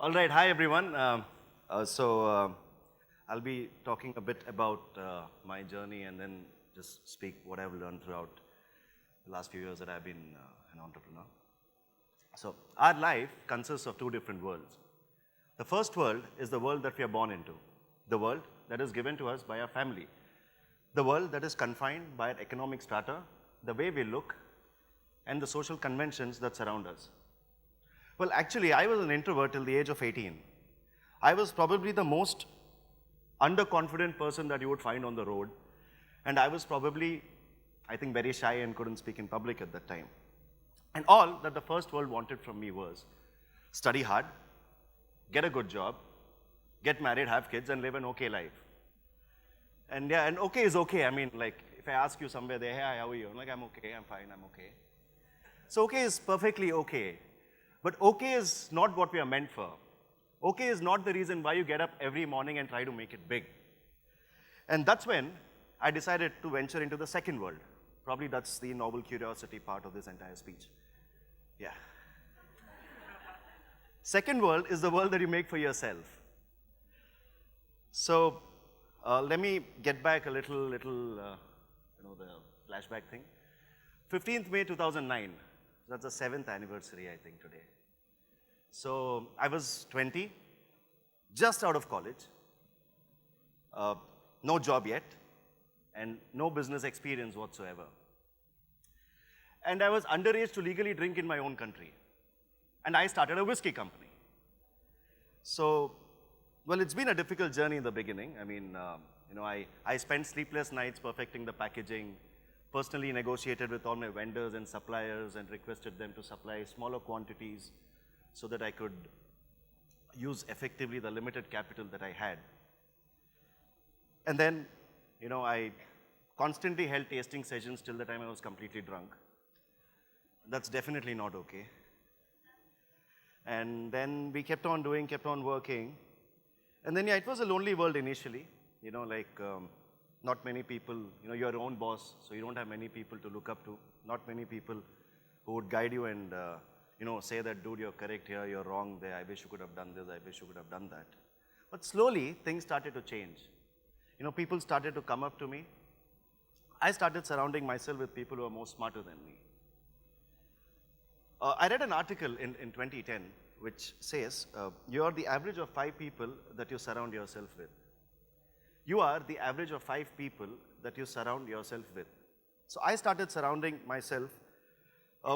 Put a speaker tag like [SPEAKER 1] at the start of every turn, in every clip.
[SPEAKER 1] All right, hi everyone. I'll be talking a bit about my journey and then just speak what I've learned throughout the last few years that I've been an entrepreneur. So our life consists of two different worlds. The first world is the world that we are born into, the world that is given to us by our family, the world that is confined by our economic strata, the way we look, and the social conventions that surround us. Well, actually, I was an introvert till the age of 18. I was probably the most underconfident person that you would find on the road. And I was probably, I think, very shy and couldn't speak in public at that time. And all that the first world wanted from me was study hard, get a good job, get married, have kids, and live an okay life. And yeah, and okay is okay. I mean, like, if I ask you somewhere there, hey, how are you? I'm like, I'm okay, I'm fine, I'm okay. So okay is perfectly okay. But okay is not what we are meant for. Okay is not the reason why you get up every morning and try to make it big. And that's when I decided to venture into the second world. Probably that's the noble curiosity part of this entire speech. Yeah. Second world is the world that you make for yourself. So let me get back a little, the flashback thing. 15th May 2009. That's the 7th anniversary, I think, today. So I was 20, just out of college, no job yet, and no business experience whatsoever. And I was underage to legally drink in my own country. And I started a whiskey company. So, well, it's been a difficult journey in the beginning. I mean, I spent sleepless nights perfecting the packaging, personally negotiated with all my vendors and suppliers and requested them to supply smaller quantities so that I could use effectively the limited capital that I had. And then, I constantly held tasting sessions till the time I was completely drunk. That's definitely not okay. And then we kept on doing, kept on working. And then, yeah, it was a lonely world initially, not many people, you're your own boss, so you don't have many people to look up to, not many people who would guide you and, say that, dude, you're correct here, you're wrong there, I wish you could have done this, I wish you could have done that. But slowly, things started to change. People started to come up to me. I started surrounding myself with people who are more smarter than me. I read an article in 2010 which says, you are the average of 5 people that you surround yourself with. You are the average of 5 people that you surround yourself with. So I started surrounding myself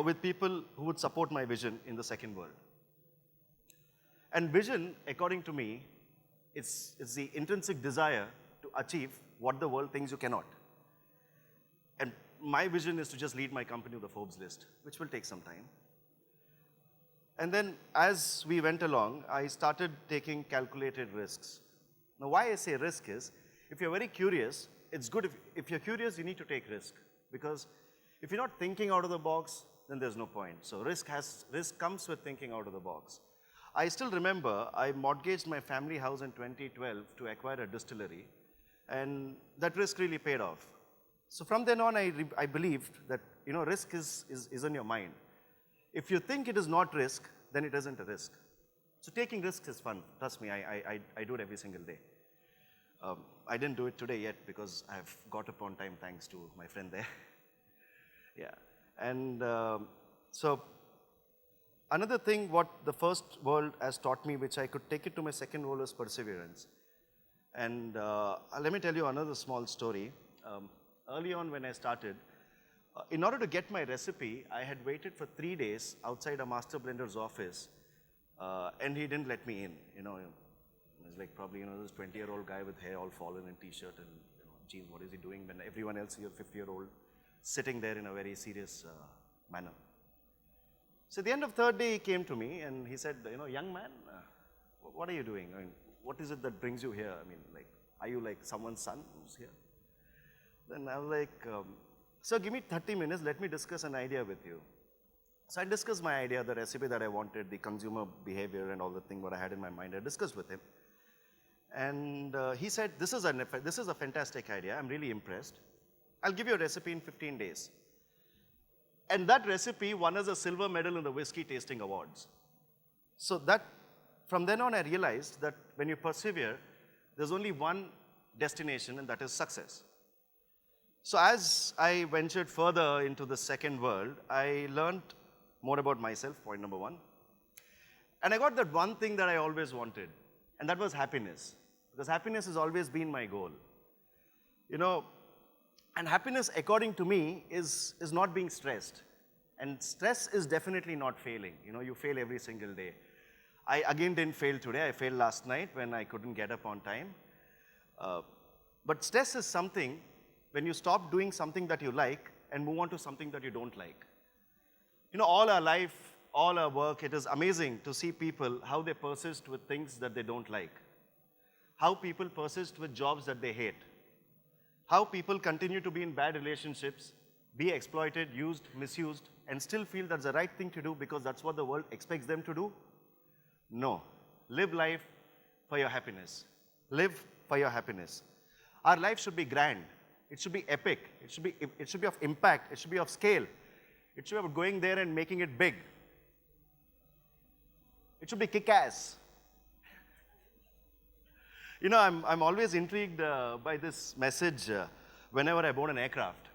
[SPEAKER 1] with people who would support my vision in the second world. And vision, according to me, it's the intrinsic desire to achieve what the world thinks you cannot. And my vision is to just lead my company to the Forbes list, which will take some time. And then as we went along, I started taking calculated risks. Now, why I say risk is, if you're very curious, it's good if you're curious, you need to take risk. Because if you're not thinking out of the box, then there's no point. So risk comes with thinking out of the box. I still remember I mortgaged my family house in 2012 to acquire a distillery, and that risk really paid off. So from then on, I believed that risk is in your mind. If you think it is not risk, then it isn't a risk. So taking risks is fun. Trust me, I do it every single day. I didn't do it today yet because I've got up on time thanks to my friend there. Yeah. And so another thing what the first world has taught me, which I could take it to my second world, was perseverance. And let me tell you another small story. Early on when I started, in order to get my recipe, I had waited for 3 days outside a master blender's office, and he didn't let me in. He's like probably this 20-year-old guy with hair all fallen and t-shirt and jeans. What is he doing when everyone else here, 50-year-old, sitting there in a very serious manner. So at the end of third day, he came to me and he said, young man, what are you doing? I mean, what is it that brings you here? I mean, are you like someone's son who's here? Then I was like, sir, give me 30 minutes, let me discuss an idea with you. So I discussed my idea, the recipe that I wanted, the consumer behavior and all the thing what I had in my mind. I discussed with him. And he said, this is a fantastic idea, I'm really impressed. I'll give you a recipe in 15 days. And that recipe won us a silver medal in the Whiskey Tasting Awards. So that from then on, I realized that when you persevere, there's only one destination, and that is success. So as I ventured further into the second world, I learned more about myself, point number one. And I got that one thing that I always wanted, and that was happiness. Because happiness has always been my goal. You know, and happiness, according to me, is not being stressed. And stress is definitely not failing. You know, you fail every single day. I again didn't fail today. I failed last night when I couldn't get up on time. But stress is something when you stop doing something that you like and move on to something that you don't like. You know, all our life, all our work, it is amazing to see people, how they persist with things that they don't like. How people persist with jobs that they hate. How people continue to be in bad relationships, be exploited, used, misused, and still feel that's the right thing to do because that's what the world expects them to do. No. Live life for your happiness. Live for your happiness. Our life should be grand. It should be epic. It should be of impact. It should be of scale. It should be about going there and making it big. It should be kick-ass. You know, I'm always intrigued by this message whenever I board an aircraft.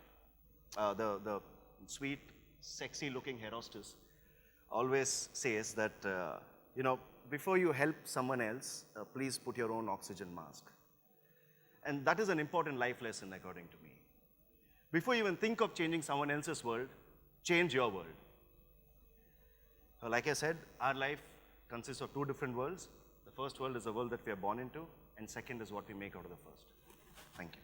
[SPEAKER 1] The sweet, sexy-looking air hostess always says that, you know, before you help someone else, please put your own oxygen mask. And that is an important life lesson, according to me. Before you even think of changing someone else's world, change your world. Like I said, our life consists of two different worlds. The first world is the world that we are born into, and second is what we make out of the first. Thank you.